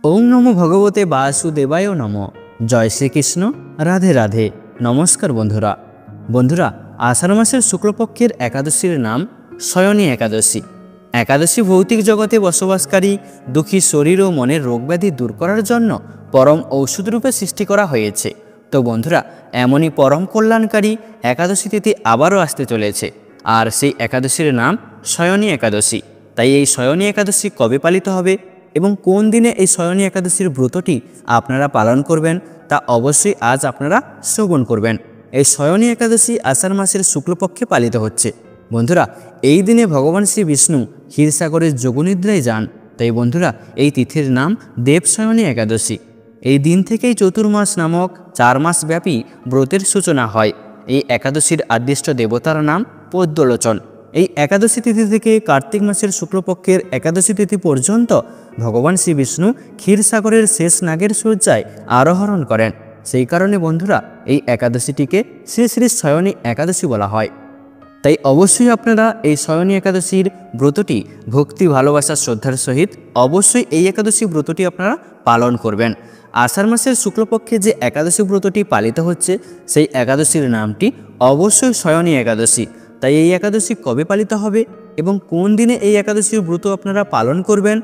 ওম নমো ভগবতে বাসুদেবায় নমঃ। জয় শ্রীকৃষ্ণ। রাধে রাধে। নমস্কার বন্ধুরা আষাঢ় মাসের শুক্লপক্ষের একাদশীর নাম শয়নী একাদশী। একাদশী ভৌতিক জগতে বসবাসকারী দুঃখী শরীর ও মনের রোগব্যাধি দূর করার জন্য পরম ঔষধ রূপে সৃষ্টি করা হয়েছে। তো বন্ধুরা, এমনই পরম কল্যাণকারী একাদশী তিথি আবারও আসতে চলেছে, আর সেই একাদশীর নাম শয়নী একাদশী। তাই এই শয়নী একাদশী কবে পালিত হবে এবং কোন দিনে এই শয়নী একাদশীর ব্রতটি আপনারা পালন করবেন তা অবশ্যই আজ আপনারা শ্রবণ করবেন। এই শয়নী একাদশী আষাঢ় মাসের শুক্লপক্ষে পালিত হচ্ছে। বন্ধুরা, এই দিনে ভগবান শ্রী বিষ্ণু ক্ষীরসাগরের যোগনিদ্রায় যান। তাই বন্ধুরা, এই তিথির নাম দেবশয়নী একাদশী। এই দিন থেকেই চতুর্মাস নামক 4 মাস ব্যাপী ব্রতের সূচনা হয়। এই একাদশীর আদিষ্ট দেবতার নাম পদ্মলোচন। এই একাদশী তিথি থেকে কার্তিক মাসের শুক্লপক্ষের একাদশী তিথি পর্যন্ত ভগবান শ্রী বিষ্ণু ক্ষীরসাগরের শেষ নাগের শয্যায় আরোহণ করেন। সেই কারণে বন্ধুরা, এই একাদশীটিকে শ্রী শ্রী শয়নী একাদশী বলা হয়। তাই অবশ্যই আপনারা এই শয়নী একাদশীর ব্রতটি ভক্তি, ভালোবাসা, শ্রদ্ধার সহিত অবশ্যই এই একাদশী ব্রতটি আপনারা পালন করবেন। আষাঢ় মাসের শুক্লপক্ষে যে একাদশী ব্রতটি পালিত হচ্ছে সেই একাদশীর নামটি অবশ্যই শয়নী একাদশী। তাই এই একাদশী কবে পালিত হবে এবং কোন দিনে এই একাদশীর ব্রত আপনারা পালন করবেন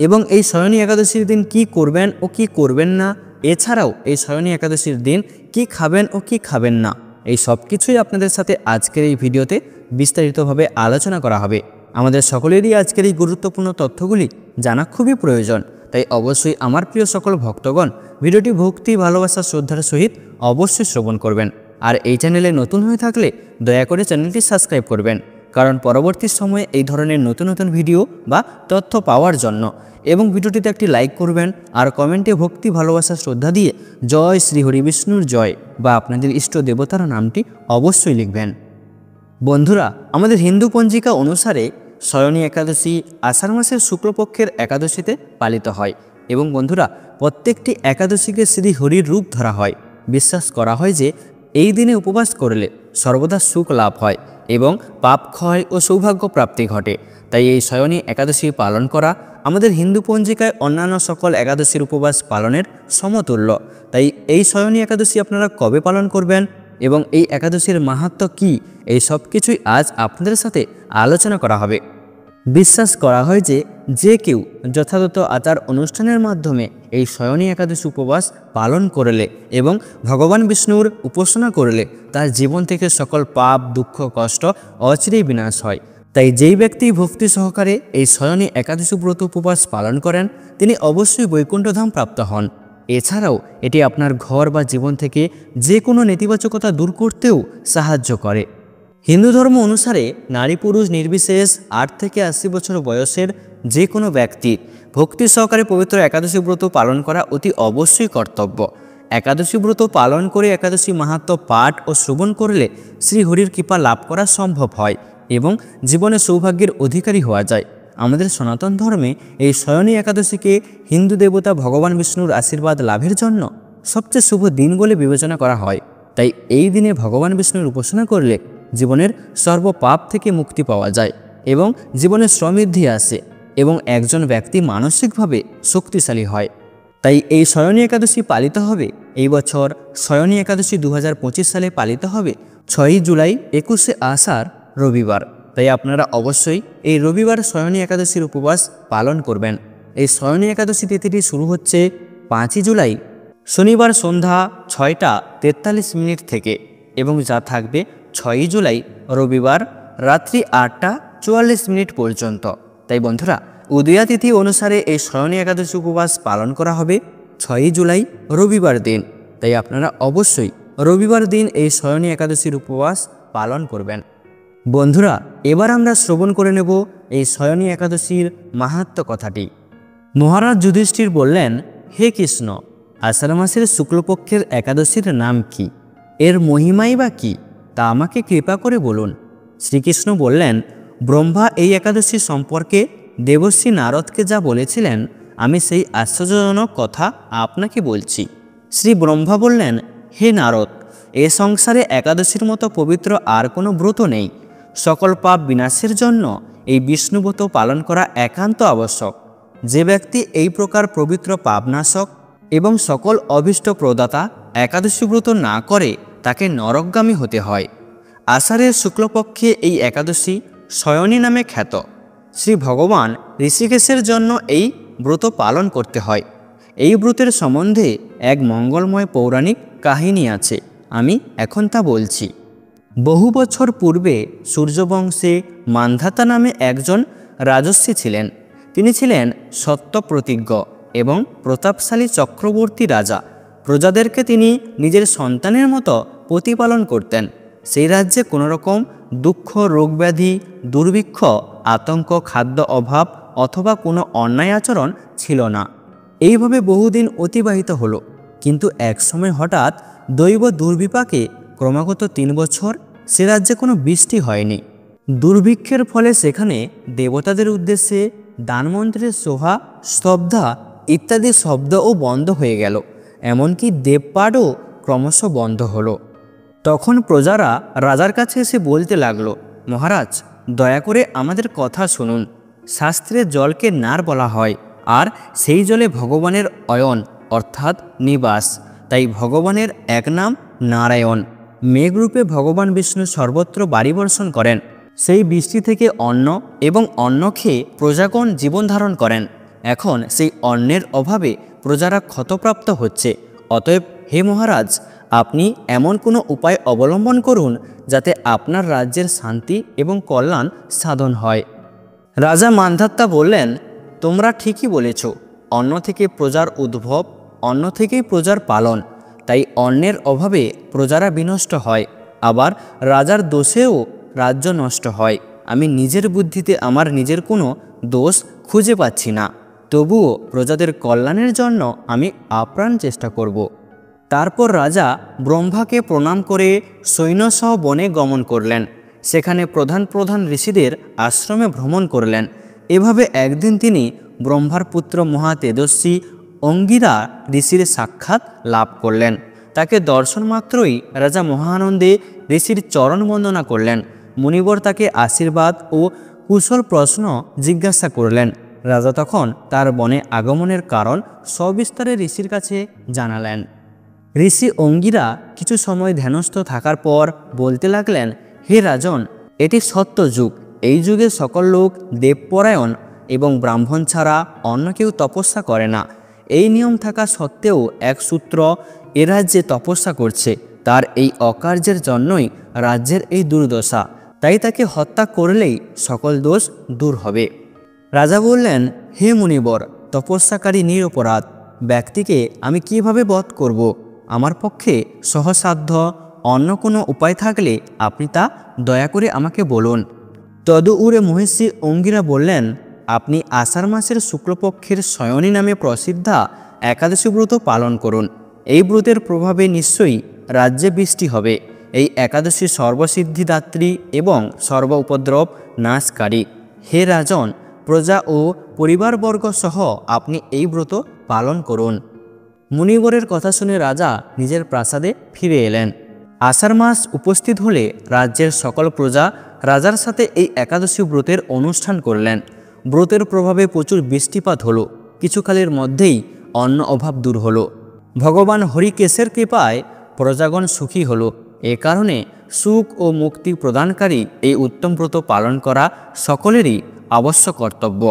এবং এই শয়নী একাদশীর দিন কি করবেন ও কি করবেন না, এছাড়াও এই শয়নী একাদশীর দিন কি খাবেন ও কি খাবেন না, এই সব কিছুই আপনাদের সাথে আজকের এই ভিডিওতে বিস্তারিতভাবে আলোচনা করা হবে। আমাদের সকলেরই আজকের এই গুরুত্বপূর্ণ তথ্যগুলি জানা খুবই প্রয়োজন। তাই অবশ্যই আমার প্রিয় সকল ভক্তগণ ভিডিওটি ভক্তি, ভালোবাসা, শ্রদ্ধার সহিত অবশ্যই শ্রবণ করবেন। আর এই চ্যানেলে নতুন হয়ে থাকলে দয়া করে চ্যানেলটি সাবস্ক্রাইব করবেন, কারণ পরবর্তী সময়ে এই ধরনের নতুন নতুন ভিডিও বা তথ্য পাওয়ার জন্য। এবং ভিডিওটিতে একটি লাইক করবেন আর কমেন্টে ভক্তি, ভালোবাসা, শ্রদ্ধা দিয়ে জয় শ্রী হরি বিষ্ণুর জয় বা আপনাদের ইষ্ট দেবতার নামটি অবশ্যই লিখবেন। বন্ধুরা, আমাদের হিন্দু পঞ্জিকা অনুসারে শয়নী একাদশী আষাঢ় মাসের শুক্লপক্ষের একাদশীতে পালিত হয় এবং বন্ধুরা, প্রত্যেকটি একাদশীকে শ্রী হরির রূপ ধরা হয়। বিশ্বাস করা হয় যে এই দিনে উপবাস করলে সর্বদা সুখ লাভ হয় এবং পাপ ক্ষয় ও সৌভাগ্য প্রাপ্তি ঘটে। তাই এই শয়নী একাদশী পালন করা আমাদের হিন্দু পঞ্জিকায় অন্যান্য সকল একাদশীর উপবাস পালনের সমতুল্য। তাই এই শয়নী একাদশী আপনারা কবে পালন করবেন এবং এই একাদশীর মাহাত্ম্য কী, এই সব কিছুই আজ আপনাদের সাথে আলোচনা করা হবে। বিশ্বাস করা হয় যে যে কেউ যথাযথ আচার অনুষ্ঠানের মাধ্যমে এই শয়নী একাদশী উপবাস পালন করলে এবং ভগবান বিষ্ণুর উপাসনা করলে তার জীবন থেকে সকল পাপ, দুঃখ, কষ্ট অচিরেই বিনাশ হয়। তাই যেই ব্যক্তি ভক্তি সহকারে এই শয়নী একাদশী ব্রত উপবাস পালন করেন তিনি অবশ্যই বৈকুণ্ঠধাম প্রাপ্ত হন। এছাড়াও এটি আপনার ঘর বা জীবন থেকে যে কোনো নেতিবাচকতা দূর করতেও সাহায্য করে। হিন্দু ধর্ম অনুসারে নারী পুরুষ নির্বিশেষ 8 থেকে 80 বছর বয়সের যে কোনো ব্যক্তি ভক্তি সহকারে পবিত্র একাদশী ব্রত পালন করা অতি অবশ্যই কর্তব্য। একাদশী ব্রত পালন করে একাদশী মাহাত্ম্য পাঠ ও শ্রবণ করলে শ্রীহরির কৃপা লাভ করা সম্ভব হয় এবং জীবনে সৌভাগ্যের অধিকারী হওয়া যায়। আমাদের সনাতন ধর্মে এই শয়নী একাদশীকে হিন্দু দেবতা ভগবান বিষ্ণুর আশীর্বাদ লাভের জন্য সবচেয়ে শুভ দিন বলে বিবেচনা করা হয়। তাই এই দিনে ভগবান বিষ্ণুর উপাসনা করলে জীবনের সর্বপাপ থেকে মুক্তি পাওয়া যায় এবং জীবনে সমৃদ্ধি আসে এবং একজন ব্যক্তি মানসিকভাবে শক্তিশালী হয়। তাই এই শয়নী একাদশী পালিত হবে এই বছর। শয়নী একাদশী 2025 সালে পালিত হবে 6 জুলাই 21 আষাঢ় রবিবার। তাই আপনারা অবশ্যই এই রবিবার শয়নী একাদশীর উপবাস পালন করবেন। এই শয়নী একাদশী তিথিটি শুরু হচ্ছে 5 জুলাই শনিবার সন্ধ্যা 6টা 43 থেকে এবং যা থাকবে 6 জুলাই রবিবার রাত্রি 8টা 44 পর্যন্ত। তাই বন্ধুরা, উদয়া তিথি অনুসারে এই শয়নী একাদশী উপবাস পালন করা হবে 6 জুলাই রবিবার দিন। তাই আপনারা অবশ্যই রবিবার দিন এই শয়নী একাদশীর উপবাস পালন করবেন। বন্ধুরা, এবার আমরা শ্রবণ করে নেব এই শয়নী একাদশীর মাহাত্ম্য কথাটি। মহারাজ যুধিষ্ঠির বললেন, হে কৃষ্ণ, আষাঢ় মাসের শুক্লপক্ষের একাদশীর নাম কি, এর মহিমাই বা কী, তা আমাকে কৃপা করে বলুন। শ্রীকৃষ্ণ বললেন, ব্রহ্মা এই একাদশী সম্পর্কে দেবর্ষি নারদকে যা বলেছিলেন আমি সেই আশ্চর্যজনক কথা আপনাকে বলছি। শ্রী ব্রহ্মা বললেন, হে নারদ, এ সংসারে একাদশীর মতো পবিত্র আর কোনো ব্রত নেই। সকল পাপ বিনাশের জন্য এই বিষ্ণুব্রত পালন করা একান্ত আবশ্যক। যে ব্যক্তি এই প্রকার পবিত্র পাপনাশক এবং সকল অভীষ্ট প্রদাতা একাদশী ব্রত না করে তাকে নরকগামী হতে হয়। আষাঢ়ের শুক্লপক্ষে এই একাদশী শয়নী নামে খ্যাত। শ্রী ভগবান ঋষিকেশের জন্য এই ব্রত পালন করতে হয়। এই ব্রতের সম্বন্ধে এক মঙ্গলময় পৌরাণিক কাহিনী আছে, আমি এখন তা বলছি। বহু বছর পূর্বে সূর্যবংশে মান্ধাতা নামে একজন রাজর্ষি ছিলেন। তিনি ছিলেন সত্যপ্রতিজ্ঞ এবং প্রতাপশালী চক্রবর্তী রাজা। প্রজাদেরকে তিনি নিজের সন্তানের মতো প্রতিপালন করতেন। সেই রাজ্যে কোনো রকম দুঃখ, রোগব্যাধি, দুর্ভিক্ষ, আতঙ্ক, খাদ্য অভাব অথবা কোনো অন্যায় আচরণ ছিল না। এইভাবে বহুদিন অতিবাহিত হলো। কিন্তু একসময় হঠাৎ দৈব দুর্বিপাকে ক্রমাগত 3 বছর সে রাজ্যে কোনো বৃষ্টি হয়নি। দুর্ভিক্ষের ফলে সেখানে দেবতাদের উদ্দেশ্যে দানমন্ত্রের সোহা, স্তব্ধা ইত্যাদি শব্দও বন্ধ হয়ে গেল। এমনকি দেবপাঠও ক্রমশ বন্ধ হলো। তখন প্রজারা রাজার কাছে এসে বলতে লাগলো, মহারাজ, দয়া করে আমাদের কথা শুনুন। শাস্ত্রে জলকে নার বলা হয়, আর সেই জলে ভগবানের অয়ন অর্থাৎ নিবাস। তাই ভগবানের এক নাম নারায়ণ। মেঘরূপে ভগবান বিষ্ণু সর্বত্র বাড়ি বর্ষণ করেন। সেই বৃষ্টি থেকে অন্ন এবং অন্ন খেয়ে প্রজাগণ জীবন ধারণ করেন। এখন সেই অন্নের অভাবে প্রজারা ক্ষতপ্রাপ্ত হচ্ছে। অতএব হে মহারাজ, আপনি এমন কোনো উপায় অবলম্বন করুন যাতে আপনার রাজ্যের শান্তি এবং কল্যাণ সাধন হয়। রাজা মান্ধাতা বললেন, তোমরা ঠিকই বলেছ। অন্ন থেকে প্রজার উদ্ভব, অন্ন থেকেই প্রজার পালন। তাই অন্নের অভাবে প্রজারা বিনষ্ট হয়, আবার রাজার দোষেও রাজ্য নষ্ট হয়। আমি নিজের বুদ্ধিতে আমার নিজের কোনো দোষ খুঁজে পাচ্ছি না, তবুও প্রজাদের কল্যাণের জন্য আমি আপ্রাণ চেষ্টা করব। তারপর রাজা ব্রহ্মাকে প্রণাম করে সৈন্যসহ বনে গমন করলেন। সেখানে প্রধান প্রধান ঋষিদের আশ্রমে ভ্রমণ করলেন। এভাবে একদিন তিনি ব্রহ্মার পুত্র মহা তেজস্বী অঙ্গিরা ঋষির সাক্ষাৎ লাভ করলেন। তাকে দর্শন মাত্রই রাজা মহানন্দে ঋষির চরণ বন্দনা করলেন। মুনিবর তাকে আশীর্বাদ ও কুশল প্রশ্ন জিজ্ঞাসা করলেন। রাজা তখন তার বনে আগমনের কারণ সবিস্তারে ঋষির কাছে জানালেন। ঋষি অঙ্গিরা কিছু সময় ধ্যানস্থ থাকার পর বলতে লাগলেন, হে রাজন, এটি সত্য যুগ। এই যুগে সকল লোক দেবপরায়ণ এবং ব্রাহ্মণ ছাড়া অন্য কেউ তপস্যা করে না। এই নিয়ম থাকা সত্ত্বেও এক সূত্র এ রাজ্যে তপস্যা করছে। তার এই অকার্যের জন্যই রাজ্যের এই দুর্দশা। তাই তাকে হত্যা করলেই সকল দোষ দূর হবে। রাজা বললেন, হে মুনিবর, তপস্যাকারী নিরপরাধ ব্যক্তিকে আমি কিভাবে বধ করব? আমার পক্ষে সহসাধ্য অন্য কোনো উপায় থাকলে আপনি তা দয়া করে আমাকে বলুন। তদুউরে মহিষী অঙ্গিরা বললেন, আপনি আষাঢ় মাসের শুক্লপক্ষের শয়নী নামে প্রসিদ্ধা একাদশী ব্রত পালন করুন। এই ব্রতের প্রভাবে নিশ্চয়ই রাজ্যে বৃষ্টি হবে। এই একাদশী সর্বসিদ্ধিদাত্রী এবং সর্ব উপদ্রব নাশকারী। হে রাজন, প্রজা ও পরিবারবর্গ সহ আপনি এই ব্রত পালন করুন। মুনিবরের কথা শুনে রাজা নিজের প্রাসাদে ফিরে এলেন। আষাঢ় মাস উপস্থিত হলে রাজ্যের সকল প্রজা রাজার সাথে এই একাদশী ব্রতের অনুষ্ঠান করলেন। ব্রতের প্রভাবে প্রচুর বৃষ্টিপাত হলো। কিছুকালের মধ্যেই অন্ন অভাব দূর হলো। ভগবান হরিকেশের কৃপায় প্রজাগণ সুখী হলো। এ কারণে সুখ ও মুক্তি প্রদানকারী এই উত্তম ব্রত পালন করা সকলেরই আবশ্যক কর্তব্য।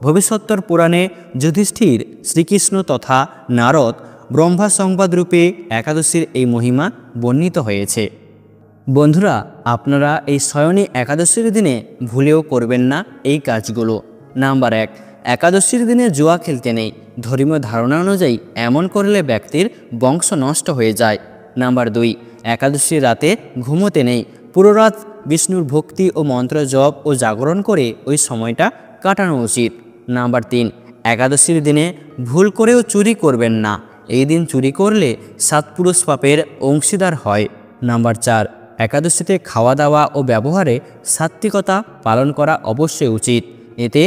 ভবিষ্যত্তর পুরাণে যুধিষ্ঠির, শ্রীকৃষ্ণ তথা নারদ ব্রহ্মা সংবাদরূপে একাদশীর এই মহিমা বর্ণিত হয়েছে। বন্ধুরা, আপনারা এই শয়নী একাদশীর দিনে ভুলেও করবেন না এই কাজগুলো। নাম্বার 1, একাদশীর দিনে জুয়া খেলতে নেই। ধর্মীয় ধারণা অনুযায়ী এমন করলে ব্যক্তির বংশ নষ্ট হয়ে যায়। নাম্বার 2, একাদশীর রাতে ঘুমোতে নেই। পুরো রাত বিষ্ণুর ভক্তি ও মন্ত্র জপ ও জাগরণ করে ওই সময়টা কাটানো উচিত। নাম্বার 3, একাদশীর দিনে ভুল করেও চুরি করবেন না। এই দিন চুরি করলে 7 পুরুষ পাপের অংশীদার হয়। নাম্বার 4, একাদশীতে খাওয়া দাওয়া ও ব্যবহারে সাত্ত্বিকতা পালন করা অবশ্যই উচিত। এতে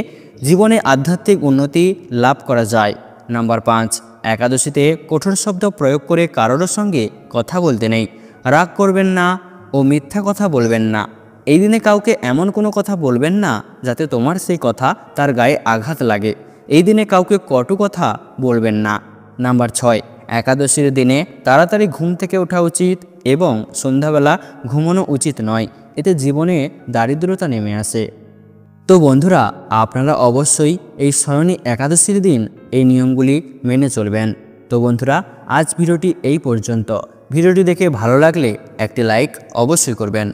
জীবনে আধ্যাত্মিক উন্নতি লাভ করা যায়। নাম্বার 5, একাদশীতে কঠোর শব্দ প্রয়োগ করে কারোর সঙ্গে কথা বলতে নেই। রাগ করবেন না ও মিথ্যা কথা বলবেন না। এই দিনে কাউকে এমন কোনো কথা বলবেন না যাতে তোমার সেই কথা তার গায়ে আঘাত লাগে। এই দিনে কাউকে কটু কথা বলবেন না। নাম্বার 6, একাদশীর দিনে তাড়াতাড়ি ঘুম থেকে ওঠা উচিত এবং সন্ধ্যাবেলা ঘুমানো উচিত নয়, এতে জীবনে দারিদ্রতা নেমে আসে। তো বন্ধুরা, আপনারা অবশ্যই এই শয়নী একাদশীর দিন এই নিয়মগুলি মেনে চলবেন। তো বন্ধুরা, আজ ভিডিওটি এই পর্যন্ত। ভিডিওটি দেখে ভালো লাগলে একটি লাইক অবশ্যই করবেন।